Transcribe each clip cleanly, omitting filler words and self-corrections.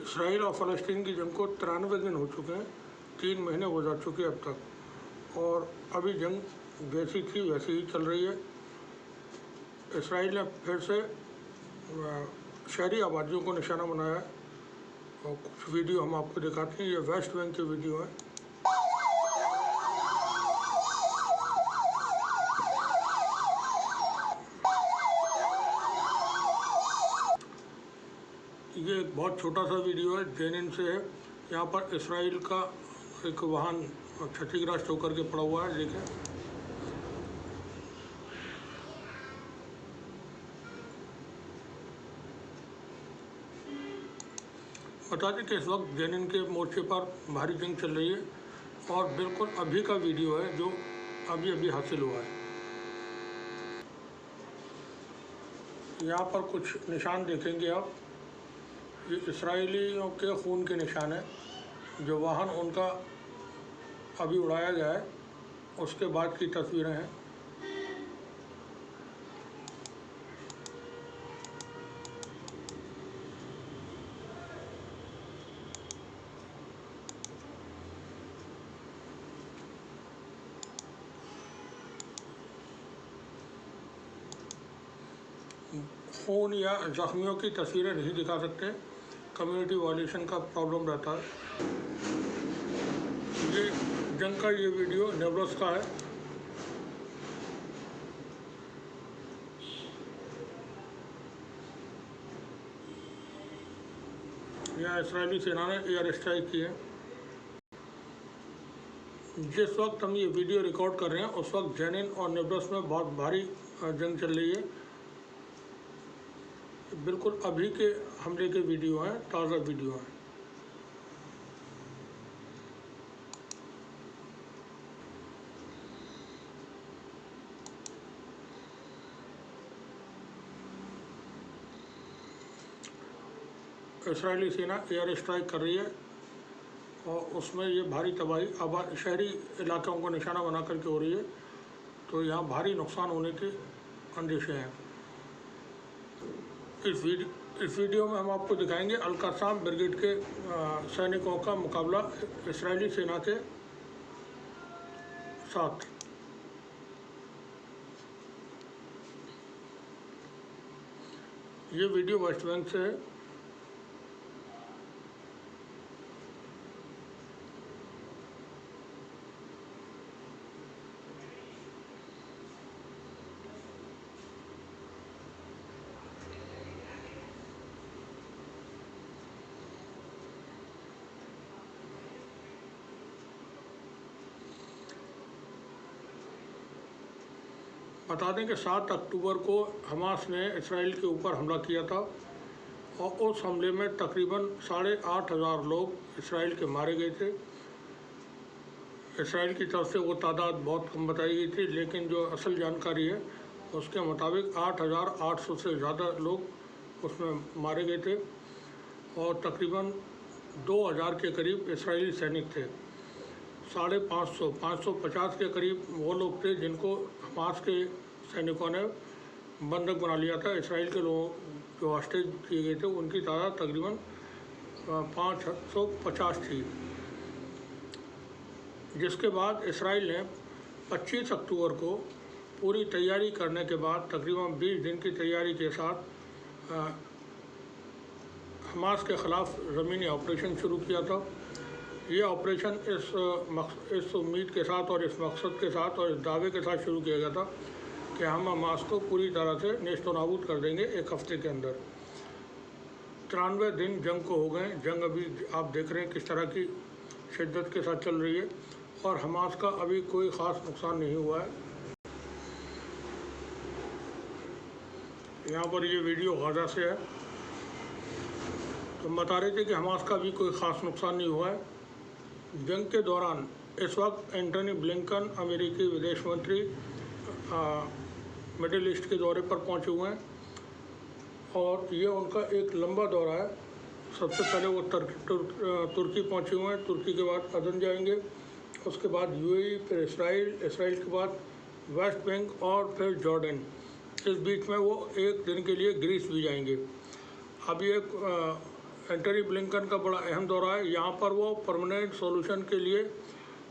Israel और फ़लस्तीन की जंग को 93 दिन हो चुके हैं, 3 महीने गुजर चुके अब तक, और अभी जंग जैसी थी वैसी ही चल रही है। इसराइल ने फिर से शहरी आबादियों को निशाना बनाया है और कुछ वीडियो हम आपको दिखाते हैं। ये वेस्ट बैंक की वीडियो है। ये एक बहुत छोटा सा वीडियो है, जेनिन से है। यहाँ पर इसराइल का एक वाहन क्षतिग्रस्त होकर के पड़ा हुआ है, देखें। बता दें कि इस वक्त जेनिन के मोर्चे पर भारी जंग चल रही है और बिल्कुल अभी का वीडियो है जो अभी अभी हासिल हुआ है। यहाँ पर कुछ निशान देखेंगे आप, ये इसराइलियों के खून के निशान है। जो वाहन उनका अभी उड़ाया गया है उसके बाद की तस्वीरें हैं। खून या जख्मियों की तस्वीरें नहीं दिखा सकते, कम्युनिटी वायलेशन का प्रॉब्लम रहता है। ये जंग का ये वीडियो नेब्लस का है। यहाँ इसराइली सेना ने एयर स्ट्राइक की है। जिस वक्त हम ये वीडियो रिकॉर्ड कर रहे हैं उस वक्त जेनिन और नेब्लस में बहुत भारी जंग चल रही है। बिल्कुल अभी के हमले के वीडियो हैं, ताज़ा वीडियो हैं। इसराइली सेना एयर स्ट्राइक कर रही है और उसमें ये भारी तबाही अब शहरी इलाकों को निशाना बना करके हो रही है, तो यहाँ भारी नुकसान होने के अंदेशे हैं। इस वीडियो में हम आपको दिखाएंगे अल-क़स्साम ब्रिगेड के सैनिकों का मुकाबला इसराइली सेना के साथ। ये वीडियो वेस्ट बैंक से है। बता दें कि 7 अक्टूबर को हमास ने इसराइल के ऊपर हमला किया था और उस हमले में तकरीबन 8,500 लोग इसराइल के मारे गए थे। इसराइल की तरफ से वो तादाद बहुत कम बताई गई थी, लेकिन जो असल जानकारी है उसके मुताबिक 8,800 से ज़्यादा लोग उसमें मारे गए थे और तकरीबन 2,000 के करीब इसराइली सैनिक थे। 550 के करीब वो लोग थे जिनको हमास के सैनिकों ने बंधक बना लिया था। इसराइल के लोग जो हॉस्टेज किए गए थे उनकी तादाद तकरीबन 550 थी। जिसके बाद इसराइल ने 25 अक्टूबर को पूरी तैयारी करने के बाद तकरीबन 20 दिन की तैयारी के साथ हमास के ख़िलाफ़ ज़मीनी ऑपरेशन शुरू किया था। ये ऑपरेशन इस उम्मीद के साथ और इस मकसद के साथ और इस दावे के साथ शुरू किया गया था कि हम हमास को पूरी तरह से नेस्त नाबूद कर देंगे 1 हफ्ते के अंदर। 93 दिन जंग को हो गए। जंग अभी आप देख रहे हैं किस तरह की शिद्दत के साथ चल रही है और हमास का अभी कोई ख़ास नुकसान नहीं हुआ है। यहाँ पर ये वीडियो गाज़ा से है। तो बता रहे थे कि हमास का भी कोई ख़ास नुकसान नहीं हुआ है। जंग के दौरान इस वक्त एंटनी ब्लिंकन अमेरिकी विदेश मंत्री मिडिल ईस्ट के दौरे पर पहुंचे हुए हैं और ये उनका एक लंबा दौरा है। सबसे पहले वो तुर्की पहुंचे हुए हैं, तुर्की के बाद अदन जाएंगे, उसके बाद यूएई, फिर इसराइल के बाद वेस्ट बैंक और फिर जॉर्डन। इस बीच में वो 1 दिन के लिए ग्रीस भी जाएंगे। अभी एक एंटनी ब्लिंकन का बड़ा अहम दौरा है। यहाँ पर वो परमानेंट सॉल्यूशन के लिए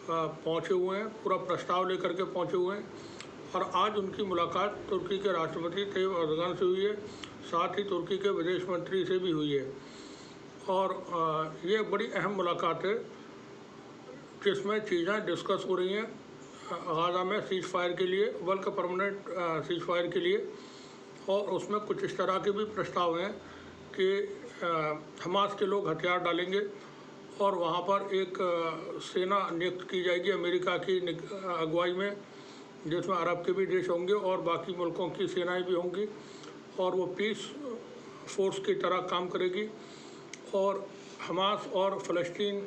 पहुँचे हुए हैं, पूरा प्रस्ताव लेकर के पहुँचे हुए हैं। और आज उनकी मुलाकात तुर्की के राष्ट्रपति तैयब एर्दोगान से हुई है, साथ ही तुर्की के विदेश मंत्री से भी हुई है। और ये बड़ी अहम मुलाकात है जिसमें चीज़ें डिस्कस हो रही हैं गाज़ा में सीज फायर के लिए, बल्कि परमानेंट सीज फायर के लिए। और उसमें कुछ इस तरह के भी प्रस्ताव हैं कि हमास के लोग हथियार डालेंगे और वहाँ पर एक सेना नियुक्त की जाएगी अमेरिका की अगुवाई में, जिसमें अरब के भी देश होंगे और बाकी मुल्कों की सेनाएं भी होंगी, और वो पीस फोर्स की तरह काम करेगी। और हमास और फ़लस्तीन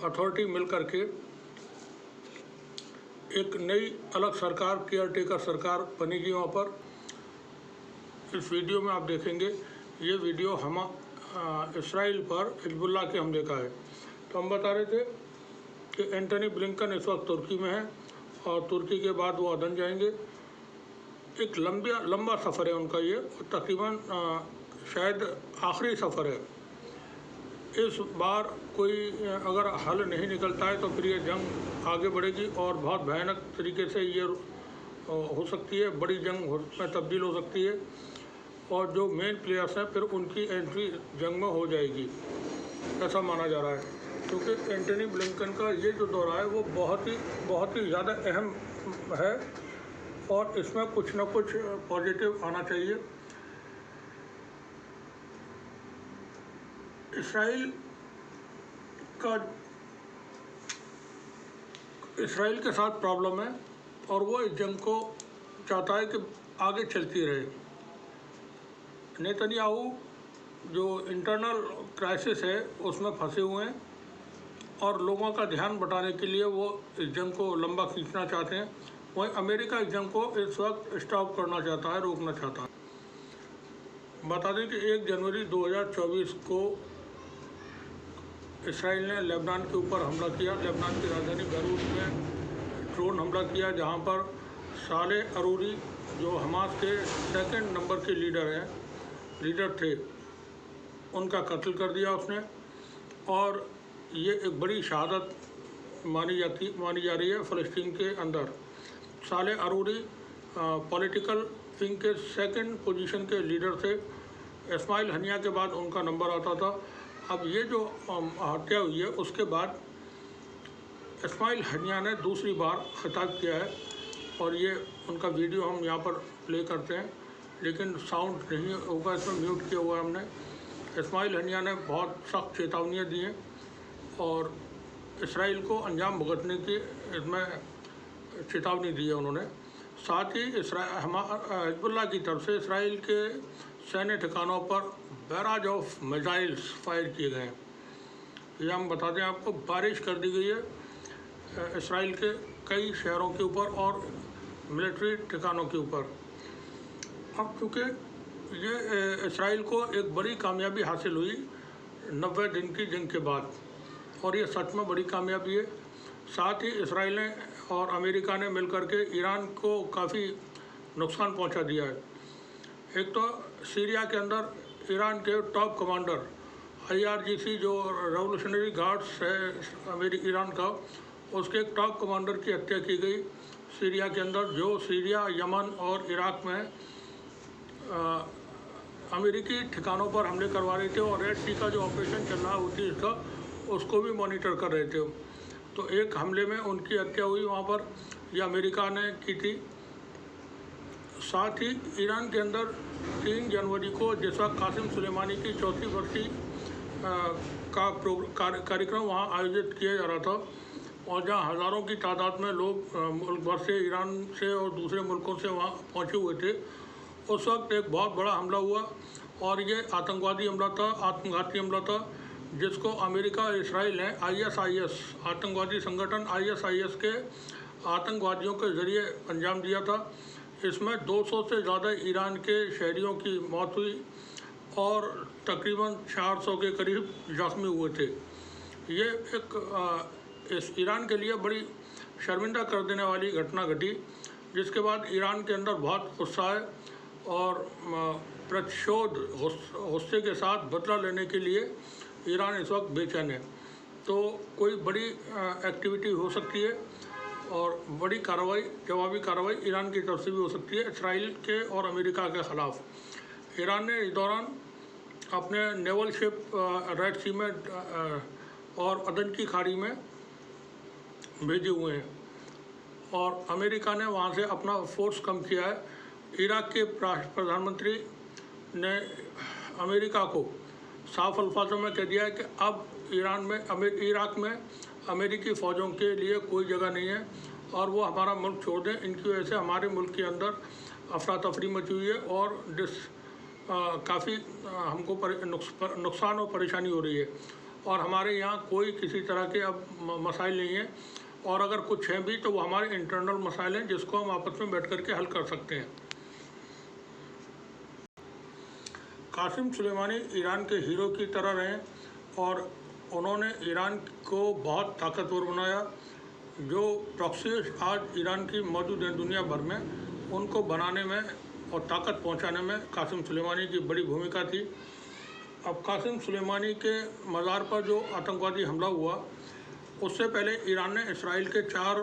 अथॉरिटी मिल कर के एक नई अलग सरकार, केयर टेकर सरकार बनेगी वहाँ पर। इस वीडियो में आप देखेंगे, ये वीडियो इसराइल पर हिजबुल्लाह के हमले का है। तो हम बता रहे थे कि एंटनी ब्लिंकन इस वक्त तुर्की में है और तुर्की के बाद वो अदन जाएंगे। एक लंबा सफ़र है उनका ये, तकरीबन शायद आखिरी सफ़र है। इस बार कोई अगर हल नहीं निकलता है तो फिर ये जंग आगे बढ़ेगी और बहुत भयानक तरीके से ये हो सकती है, बड़ी जंग में तब्दील हो सकती है। और जो मेन प्लेयर्स हैं फिर उनकी एंट्री जंग में हो जाएगी, ऐसा माना जा रहा है। क्योंकि एंटनी ब्लिंकन का ये जो दौरा है वो बहुत ही ज़्यादा अहम है और इसमें कुछ ना कुछ पॉजिटिव आना चाहिए। इसराइल के साथ प्रॉब्लम है और वो इस जंग को चाहता है कि आगे चलती रहे। नेतन्याहू जो इंटरनल क्राइसिस है उसमें फंसे हुए हैं और लोगों का ध्यान बटाने के लिए वो इस जंग को लंबा खींचना चाहते हैं। वहीं अमेरिका इस जंग को इस वक्त स्टॉप करना चाहता है, रोकना चाहता है। बता दें कि 1 जनवरी 2024 को इसराइल ने लेबनान के ऊपर हमला किया, लेबनान की राजधानी बैरूत में ड्रोन हमला किया, जहां पर सालेह अरूरी जो हमास के 2nd नंबर के लीडर थे, उनका कत्ल कर दिया उसने। और ये एक बड़ी शहादत मानी जा रही है फ़लस्तीन के अंदर। सालेह अरूरी पॉलिटिकल विंग के 2nd पोजीशन के लीडर थे, इस्माइल हनिया के बाद उनका नंबर आता था। अब ये जो हत्या हुई है उसके बाद इस्माइल हनिया ने दूसरी बार खिताब किया है और ये उनका वीडियो हम यहाँ पर प्ले करते हैं, लेकिन साउंड नहीं होगा, इसमें म्यूट किया हुआ है हमने। इस्माइल हनिया ने बहुत सख्त चेतावनियाँ दी हैं और इसराइल को अंजाम भुगतने की इसमें चेतावनी दी है उन्होंने। साथ ही हिजबुल्लाह की तरफ से इसराइल के सैन्य ठिकानों पर बैराज ऑफ मिसाइल्स फायर किए गए हैं। ये हम बता दें आपको, बारिश कर दी गई है इसराइल के कई शहरों के ऊपर और मिलिट्री ठिकानों के ऊपर। अब चूँकि ये इसराइल को एक बड़ी कामयाबी हासिल हुई 90 दिन की जंग के बाद, और ये सच में बड़ी कामयाबी है। साथ ही इसराइल ने और अमेरिका ने मिलकर के ईरान को काफ़ी नुकसान पहुंचा दिया है। एक तो सीरिया के अंदर ईरान के टॉप कमांडर IRGC जो रेवोल्यूशनरी गार्ड्स है ईरान का, उसके एक टॉप कमांडर की हत्या की गई सीरिया के अंदर, जो सीरिया, यमन और इराक में अमेरिकी ठिकानों पर हमले करवा रहे थे और रेड सी का जो ऑपरेशन चल रहा होती इसका, उसको भी मॉनिटर कर रहे थे। तो एक हमले में उनकी हत्या हुई वहाँ पर, यह अमेरिका ने की थी। साथ ही ईरान के अंदर 3 जनवरी को जिस वक्त कासिम सुलेमानी की 4वीं बरसी का कार्यक्रम वहाँ आयोजित किया जा रहा था और जहाँ हज़ारों की तादाद में लोग मुल्क भर से, ईरान से और दूसरे मुल्कों से वहाँ पहुँचे हुए थे, उस वक्त एक बहुत बड़ा हमला हुआ और ये आतंकवादी हमला था, आत्मघाती हमला था, जिसको अमेरिका और इसराइल ने ISIS आतंकवादी संगठन ISIS के आतंकवादियों के ज़रिए अंजाम दिया था। इसमें 200 से ज़्यादा ईरान के शहरियों की मौत हुई और तकरीबन 400 के करीब जख्मी हुए थे। ये एक इस ईरान के लिए बड़ी शर्मिंदा कर देने वाली घटना घटी, जिसके बाद ईरान के अंदर बहुत गुस्सा है और प्रतिशोध गुस्से के साथ बदला लेने के लिए ईरान इस वक्त बेचैन है। तो कोई बड़ी एक्टिविटी हो सकती है और बड़ी कार्रवाई, जवाबी कार्रवाई ईरान की तरफ से भी हो सकती है इसराइल के और अमेरिका के ख़िलाफ़। ईरान ने इस दौरान अपने नेवल शिप रेड सी में और अदन की खाड़ी में भेजे हुए हैं और अमेरिका ने वहाँ से अपना फोर्स कम किया है। इराक के प्रधानमंत्री ने अमेरिका को साफ अल्फाजों में कह दिया है कि अब इराक में अमेरिकी फ़ौजों के लिए कोई जगह नहीं है और वो हमारा मुल्क छोड़ दें। इनकी वजह से हमारे मुल्क के अंदर अफरा तफरी मची हुई है और काफ़ी हमको नुकसान और परेशानी हो रही है और हमारे यहाँ कोई किसी तरह के अब मसाइल नहीं हैं और अगर कुछ हैं भी तो वो हमारे इंटरनल मसाइल हैं जिसको हम आपस में बैठ कर के हल कर सकते हैं। कासिम सुलेमानी ईरान के हीरो की तरह रहे और उन्होंने ईरान को बहुत ताकतवर बनाया। जो प्रॉक्सीज आज ईरान की मौजूद हैं दुनिया भर में, उनको बनाने में और ताकत पहुंचाने में कासिम सुलेमानी की बड़ी भूमिका थी। अब कासिम सुलेमानी के मज़ार पर जो आतंकवादी हमला हुआ, उससे पहले ईरान ने इसराइल के 4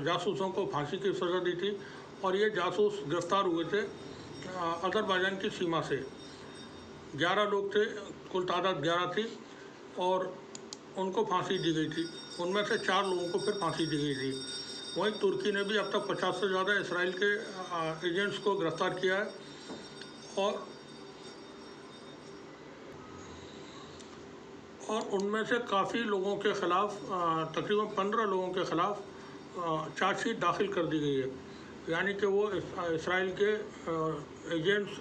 जासूसों को फांसी की सज़ा दी थी और ये जासूस गिरफ्तार हुए थे अज़रबैजान की सीमा से। 11 लोग थे, कुल तादाद 11 थी और उनको फांसी दी गई थी। उनमें से 4 लोगों को फिर फांसी दी गई थी। वहीं तुर्की ने भी अब तक 50 से ज़्यादा इसराइल के एजेंट्स को गिरफ्तार किया है और उनमें से काफ़ी लोगों के ख़िलाफ़, तकरीबन 15 लोगों के ख़िलाफ़ चार्जशीट दाखिल कर दी गई है। यानी कि वो इसराइल के एजेंट्स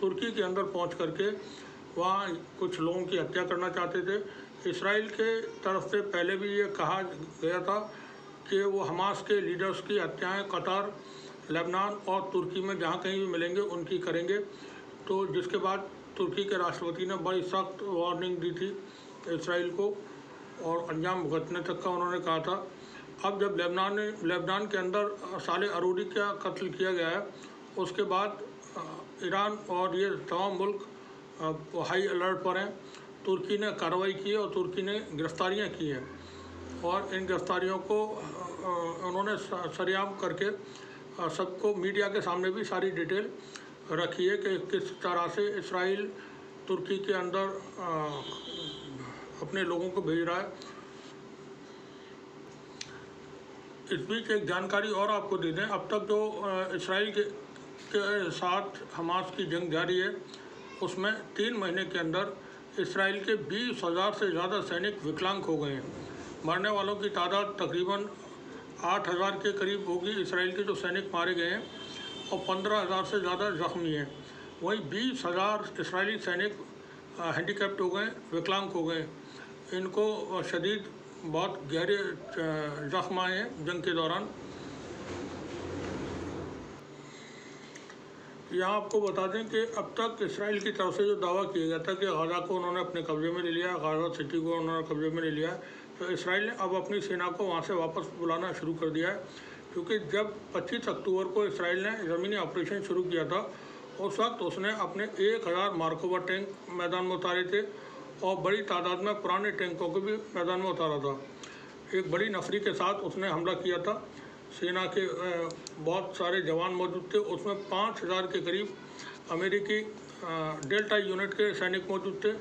तुर्की के अंदर पहुंच करके वहाँ कुछ लोगों की हत्या करना चाहते थे। इसराइल के तरफ से पहले भी ये कहा गया था कि वो हमास के लीडर्स की हत्याएं कतार, लेबनान और तुर्की में जहाँ कहीं भी मिलेंगे उनकी करेंगे। तो जिसके बाद तुर्की के राष्ट्रपति ने बड़ी सख्त वार्निंग दी थी इसराइल को और अंजाम भुगतने तक का उन्होंने कहा था। अब जब लेबनान के अंदर साले अरूरी का कत्ल किया गया है, उसके बाद ईरान और ये तमाम मुल्क हाई अलर्ट पर हैं। तुर्की ने कार्रवाई की है और तुर्की ने गिरफ्तारियां की हैं और इन गिरफ्तारियों को उन्होंने सरेआम करके सबको मीडिया के सामने भी सारी डिटेल रखी है कि किस तरह से इसराइल तुर्की के अंदर अपने लोगों को भेज रहा है। इस बीच एक जानकारी और आपको दे दें, अब तक जो इसराइल के साथ हमास की जंग जारी है, उसमें 3 महीने के अंदर इसराइल के 20,000 से ज़्यादा सैनिक विकलांग हो गए हैं। मरने वालों की तादाद तकरीबन 8,000 के करीब होगी इसराइल के जो सैनिक मारे गए हैं और 15,000 से ज़्यादा ज़ख्मी हैं। वहीं 20,000 इसराइली सैनिक हैंडीकैप्ट हो गए, विकलांग हो गए। इनको शदीद बहुत गहरे ज़ख्म आए हैं जंग के दौरान। यहाँ आपको बता दें कि अब तक इसराइल की तरफ से जो दावा किया गया था कि गाज़ा को उन्होंने अपने कब्ज़े में ले लिया, गाज़ा सिटी को उन्होंने कब्ज़े में ले लिया है, तो इसराइल ने अब अपनी सेना को वहाँ से वापस बुलाना शुरू कर दिया है। क्योंकि जब 25 अक्टूबर को इसराइल ने ज़मीनी ऑपरेशन शुरू किया था, उस वक्त उसने अपने 1000 मार्कोवा टैंक मैदान में उतारे थे और बड़ी तादाद में पुराने टैंकों को भी मैदान में उतारा था। एक बड़ी नफरी के साथ उसने हमला किया था। सेना के बहुत सारे जवान मौजूद थे, उसमें 5000 के करीब अमेरिकी डेल्टा यूनिट के सैनिक मौजूद थे।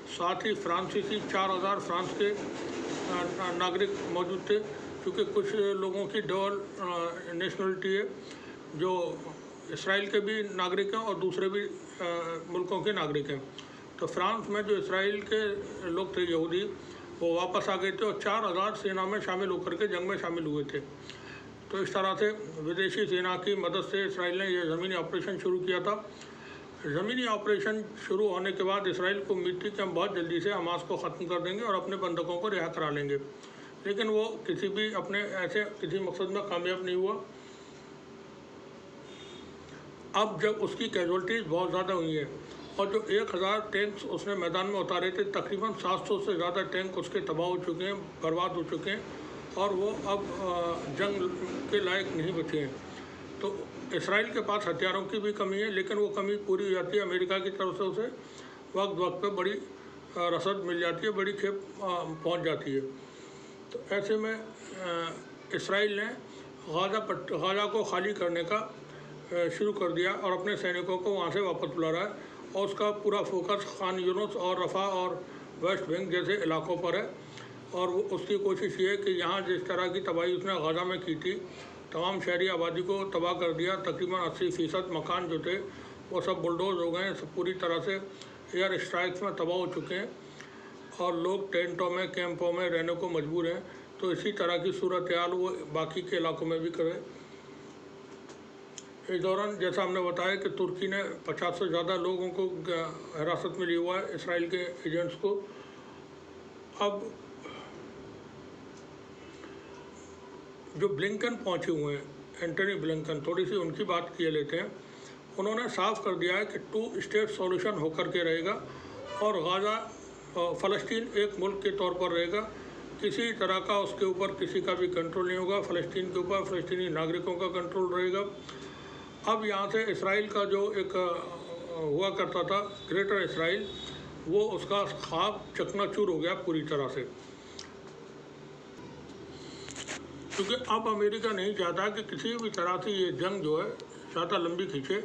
साथ ही फ्रांसीसी 4000 फ्रांस के नागरिक मौजूद थे, क्योंकि कुछ लोगों की डबल नेशनलिटी है, जो इसराइल के भी नागरिक हैं और दूसरे भी मुल्कों के नागरिक हैं। तो फ्रांस में जो इसराइल के लोग थे यहूदी, वो वापस आ गए थे और 4000 सेना में शामिल होकर के जंग में शामिल हुए थे। तो इस तरह से विदेशी सेना की मदद से इसराइल ने यह ज़मीनी ऑपरेशन शुरू किया था। ज़मीनी ऑपरेशन शुरू होने के बाद इसराइल को उम्मीद थी कि हम बहुत जल्दी से हमास को ख़त्म कर देंगे और अपने बंधकों को रिहा करा लेंगे, लेकिन वो किसी भी अपने ऐसे किसी मकसद में कामयाब नहीं हुआ। अब जब उसकी कैजुअल्टीज़ बहुत ज़्यादा हुई हैं और जो 1000 टैंक्स उसने मैदान में उतारे थे, तकरीबन 700 से ज़्यादा टैंक उसके तबाह हो चुके हैं, बर्बाद हो चुके हैं और वो अब जंग के लायक नहीं बचे हैं। तो इसराइल के पास हथियारों की भी कमी है, लेकिन वो कमी पूरी हो जाती है अमेरिका की तरफ से। उसे वक्त वक्त पे बड़ी रसद मिल जाती है, बड़ी खेप पहुंच जाती है। तो ऐसे में इसराइल ने गाज़ा को खाली करने का शुरू कर दिया और अपने सैनिकों को वहाँ से वापस बुला रहा है, और उसका पूरा फोकस खान यूनुस और रफ़ा और वेस्ट बैंक जैसे इलाकों पर है। और वो उसकी कोशिश ये है कि यहाँ जिस तरह की तबाही उसने गाज़ा में की थी, तमाम शहरी आबादी को तबाह कर दिया, तकरीबन 80% मकान जो थे वो सब बुलडोज हो गए हैं, सब पूरी तरह से एयर स्ट्राइक्स में तबाह हो चुके हैं, और लोग टेंटों में कैंपों में रहने को मजबूर हैं। तो इसी तरह की सूरत हाल वो बाकी के इलाकों में भी करें। इस दौरान जैसा हमने बताया कि तुर्की ने 50 से ज़्यादा लोगों को हिरासत में लिया हुआ है, इसराइल के एजेंट्स को। अब जो ब्लिंकन पहुंचे हुए हैं, एंटनी ब्लिंकन, थोड़ी सी उनकी बात किए लेते हैं। उन्होंने साफ कर दिया है कि 2 स्टेट सॉल्यूशन होकर के रहेगा, और गाज़ा फ़लस्तीन एक मुल्क के तौर पर रहेगा। किसी तरह का उसके ऊपर किसी का भी कंट्रोल नहीं होगा। फ़लस्तीन के ऊपर फ़लस्तीनी नागरिकों का कंट्रोल रहेगा। अब यहाँ से इसराइल का जो एक हुआ करता था ग्रेटर इसराइल, वो उसका ख्वाब चकनाचूर हो गया पूरी तरह से, क्योंकि अब अमेरिका नहीं चाहता कि किसी भी तरह से ये जंग जो है ज़्यादा लंबी खींचे।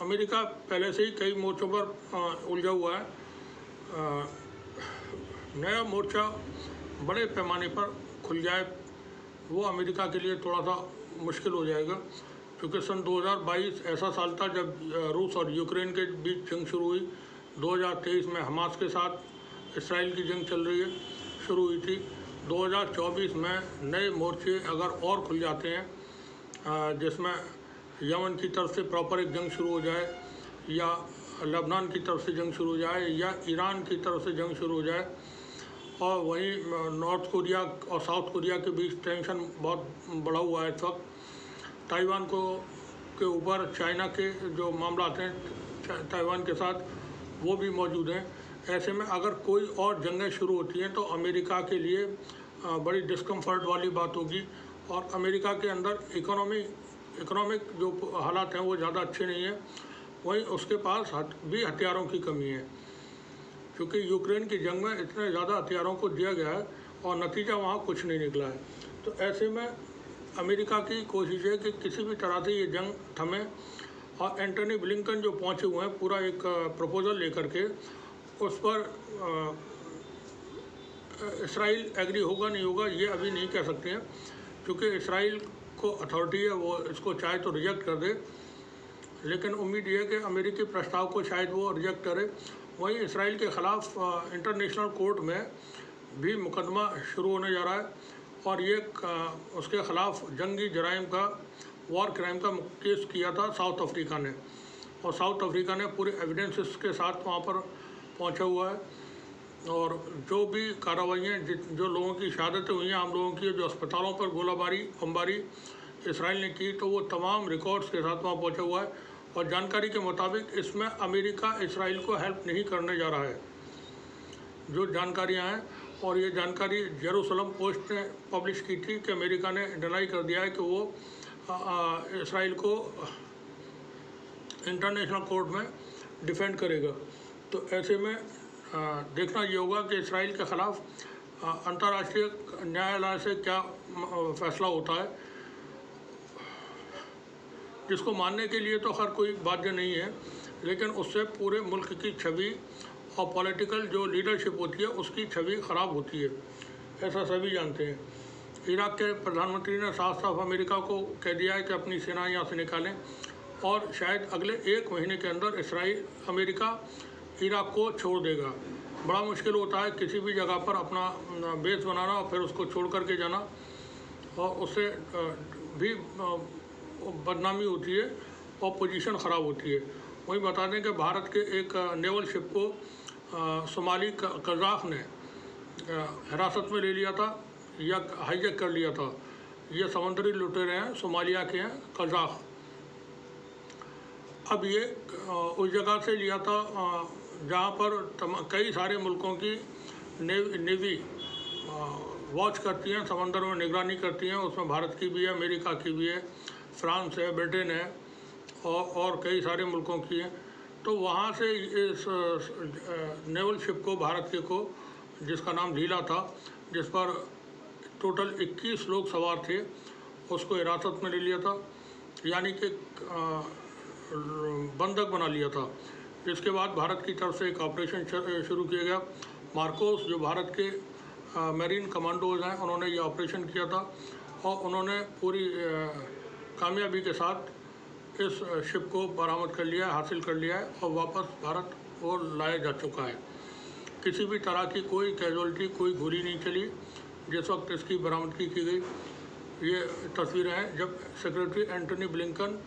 अमेरिका पहले से ही कई मोर्चों पर उलझा हुआ है। नया मोर्चा बड़े पैमाने पर खुल जाए वो अमेरिका के लिए थोड़ा सा मुश्किल हो जाएगा, क्योंकि सन 2022 ऐसा साल था जब रूस और यूक्रेन के बीच जंग शुरू हुई। 2023 में हमास के साथ इसराइल की जंग चल रही है, शुरू हुई थी। 2024 में नए मोर्चे अगर और खुल जाते हैं, जिसमें यमन की तरफ से प्रॉपर एक जंग शुरू हो जाए, या लेबनान की तरफ से जंग शुरू हो जाए, या ईरान की तरफ से जंग शुरू हो जाए, और वहीं नॉर्थ कोरिया और साउथ कोरिया के बीच टेंशन बहुत बढ़ा हुआ है इस वक्त। ताइवान के ऊपर चाइना के जो मामला हैं ताइवान के साथ, वो भी मौजूद हैं। ऐसे में अगर कोई और जंगें शुरू होती हैं तो अमेरिका के लिए बड़ी डिस्कम्फर्ट वाली बात होगी, और अमेरिका के अंदर इकोनॉमिक जो हालात हैं वो ज़्यादा अच्छे नहीं हैं। वहीं उसके पास भी हथियारों की कमी है, क्योंकि यूक्रेन की जंग में इतने ज़्यादा हथियारों को दिया गया है और नतीजा वहाँ कुछ नहीं निकला है। तो ऐसे में अमेरिका की कोशिश है कि किसी भी तरह से ये जंग थमे, और एंटनी ब्लिंकन जो पहुँचे हुए हैं पूरा एक प्रपोज़ल लेकर के, उस पर इसराइल एग्री होगा नहीं होगा ये अभी नहीं कह सकते हैं, क्योंकि इसराइल को अथॉरिटी है, वो इसको चाहे तो रिजेक्ट कर दे, लेकिन उम्मीद ये है कि अमेरिकी प्रस्ताव को शायद वो रिजेक्ट करे। वहीं इसराइल के ख़िलाफ़ इंटरनेशनल कोर्ट में भी मुकदमा शुरू होने जा रहा है, और ये उसके ख़िलाफ़ जंगी जराइम का, वॉर क्राइम का केस किया था साउथ अफ्रीका ने, और साउथ अफ्रीका ने पूरे एविडेंसेस के साथ वहाँ पर पहुँचा हुआ है। और जो भी कार्रवाइयाँ जो लोगों की शहादतें हुई हैं, आम लोगों की, जो अस्पतालों पर गोलाबारी बमबारी इसराइल ने की, तो वो तमाम रिकॉर्ड्स के साथ वहाँ पहुँचा हुआ है। और जानकारी के मुताबिक इसमें अमेरिका इसराइल को हेल्प नहीं करने जा रहा है, जो जानकारियाँ हैं। और ये जानकारी जेरूसलम पोस्ट ने पब्लिश की थी कि अमेरिका ने डिनाई कर दिया है कि वो इसराइल को इंटरनेशनल कोर्ट में डिफेंड करेगा। तो ऐसे में देखना ये होगा कि इसराइल के ख़िलाफ़ अंतर्राष्ट्रीय न्यायालय से क्या फ़ैसला होता है, जिसको मानने के लिए तो हर कोई बाध्य नहीं है, लेकिन उससे पूरे मुल्क की छवि और पॉलिटिकल जो लीडरशिप होती है उसकी छवि ख़राब होती है, ऐसा सभी जानते हैं। इराक़ के प्रधानमंत्री ने साफ साफ अमेरिका को कह दिया है कि अपनी सेना यहाँ से निकालें, और शायद अगले 1 महीने के अंदर अमेरिका इराक़ को छोड़ देगा। बड़ा मुश्किल होता है किसी भी जगह पर अपना बेस बनाना और फिर उसको छोड़ करके जाना, और उससे भी बदनामी होती है और पोजीशन ख़राब होती है। वहीं बता दें कि भारत के एक नेवल शिप को सोमाली कज़ाक ने हिरासत में ले लिया था या हाईजैक कर लिया था। ये समुद्री लुटेरे हैं, सोमालिया के हैं, कज़ाक। अब ये उस जगह से लिया था जहाँ पर कई सारे मुल्कों की नेवी वॉच करती हैं, समंदर में निगरानी करती हैं। उसमें भारत की भी है, अमेरिका की भी है, फ्रांस है, ब्रिटेन है और कई सारे मुल्कों की हैं। तो वहाँ से इस नेवल शिप को, भारत के को, जिसका नाम लीला था, जिस पर टोटल 21 लोग सवार थे, उसको हिरासत में ले लिया था, यानी कि बंधक बना लिया था। इसके बाद भारत की तरफ से एक ऑपरेशन शुरू किया गया। मार्कोस, जो भारत के मैरीन कमांडोज हैं, उन्होंने ये ऑपरेशन किया था और उन्होंने पूरी कामयाबी के साथ इस शिप को बरामद कर लिया है, हासिल कर लिया है और वापस भारत वो लाया जा चुका है। किसी भी तरह की कोई कैजुअलिटी, कोई गोली नहीं चली जिस वक्त इसकी बरामदगी की गई। ये तस्वीरें हैं जब सेक्रेटरी एंटनी ब्लिंकन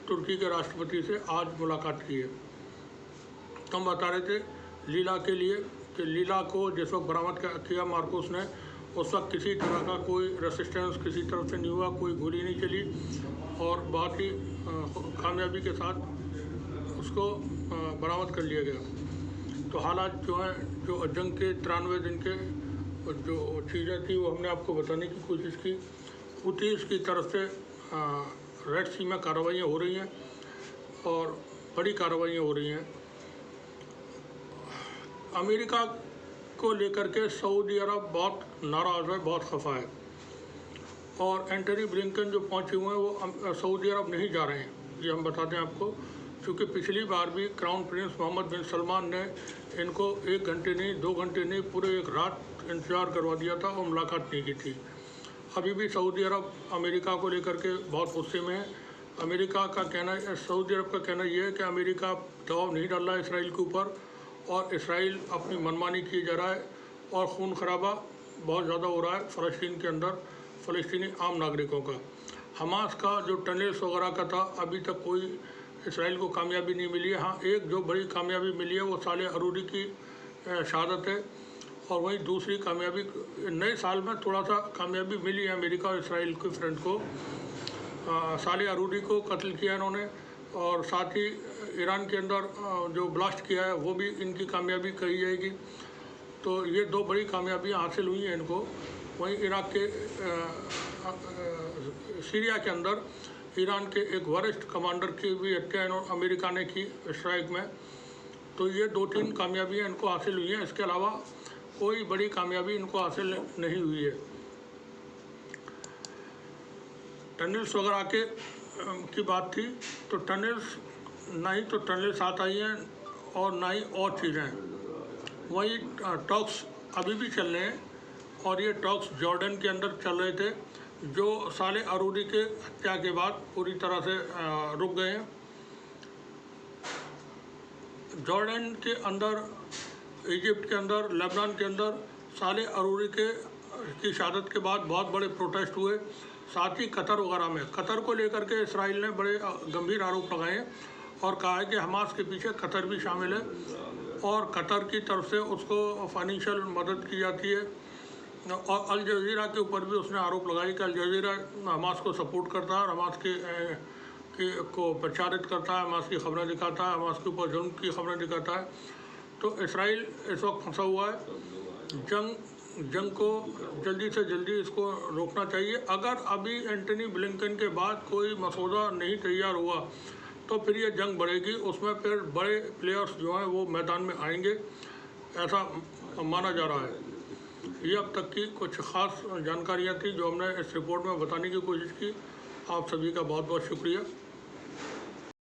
तुर्की के राष्ट्रपति से आज मुलाकात की है। तो हम बता रहे थे लीला के लिए कि लीला को जिस वक्त बरामद किया मार्कोस ने, उस वक्त किसी तरह का कोई रेसिस्टेंस किसी तरफ से नहीं हुआ, कोई गोली नहीं चली और बहुत ही कामयाबी के साथ उसको बरामद कर लिया गया। तो हालात जो हैं, जो जंग के 93 दिन के जो चीज़ें थी वो हमने आपको बताने की कोशिश की। हुतीस की तरफ से रेड सी में कार्रवाइयाँ हो रही हैं और बड़ी कार्रवाइयाँ हो रही हैं। अमेरिका को लेकर के सऊदी अरब बहुत नाराज़ है, बहुत खफा है और एंटनी ब्लिंकन जो पहुंचे हुए हैं वो सऊदी अरब नहीं जा रहे हैं, ये हम बताते हैं आपको, क्योंकि पिछली बार भी क्राउन प्रिंस मोहम्मद बिन सलमान ने इनको 1 घंटे नहीं, 2 घंटे नहीं, पूरे 1 रात इंतज़ार करवा दिया था और मुलाकात नहीं की थी। अभी भी सऊदी अरब अमेरिका को लेकर के बहुत गुस्से में है। अमेरिका का कहना, सऊदी अरब का कहना यह है कि अमेरिका दबाव नहीं डाल रहा है इसराइल के ऊपर और इसराइल अपनी मनमानी किए जा रहा है और खून खराबा बहुत ज़्यादा हो रहा है फ़लस्तीन के अंदर, फ़लस्तीनी आम नागरिकों का। हमास का जो टनल्स वगैरह का था, अभी तक कोई इसराइल को कामयाबी नहीं मिली है। हाँ, एक जो बड़ी कामयाबी मिली है वो साले अरूरी की शहादत है और वहीं दूसरी कामयाबी नए साल में थोड़ा सा कामयाबी मिली है अमेरिका और इसराइल के फ्रंट को। साले अरूरी को कत्ल किया इन्होंने और साथ ही ईरान के अंदर जो ब्लास्ट किया है वो भी इनकी कामयाबी कही जाएगी। तो ये 2 बड़ी कामयाबियाँ हासिल हुई हैं इनको। वहीं इराक के सीरिया के अंदर ईरान के एक वरिष्ठ कमांडर की भी हत्या अमेरिका ने की स्ट्राइक में। तो ये 2-3 कामयाबियाँ इनको हासिल हुई हैं, इसके अलावा कोई बड़ी कामयाबी इनको हासिल नहीं हुई है। टनल्स वगैरह की बात थी, तो टनल्स ना ही तो टनल्स साथ आई हैं और ना ही और चीज़ें। वहीं टॉक्स अभी भी चल रहे हैं और ये टॉक्स जॉर्डन के अंदर चल रहे थे, जो साले अरूरी के हत्या के बाद पूरी तरह से रुक गए हैं। जॉर्डन के अंदर, इजिप्ट के अंदर, लेबनान के अंदर साले अरूरी की शहादत के बाद बहुत बड़े प्रोटेस्ट हुए। साथ ही कतर वगैरह में, कतर को लेकर के इसराइल ने बड़े गंभीर आरोप लगाए हैं और कहा है कि हमास के पीछे कतर भी शामिल है और कतर की तरफ से उसको फाइनेंशियल मदद की जाती है। और अल जज़ीरा के ऊपर भी उसने आरोप लगाए कि अल जज़ीरा हमास को सपोर्ट करता है और हमास को प्रचारित करता है, हमास की खबरें दिखाता है, हमास के ऊपर जुल्म की खबरें दिखाता है। तो इसराइल इस वक्त फंसा हुआ है। जंग को जल्दी से जल्दी इसको रोकना चाहिए। अगर अभी एंटनी ब्लिंकन के बाद कोई मसौदा नहीं तैयार हुआ तो फिर ये जंग बढ़ेगी, उसमें फिर बड़े प्लेयर्स जो हैं वो मैदान में आएंगे, ऐसा माना जा रहा है। ये अब तक की कुछ ख़ास जानकारियाँ थी जो हमने इस रिपोर्ट में बताने की कोशिश की। आप सभी का बहुत बहुत शुक्रिया।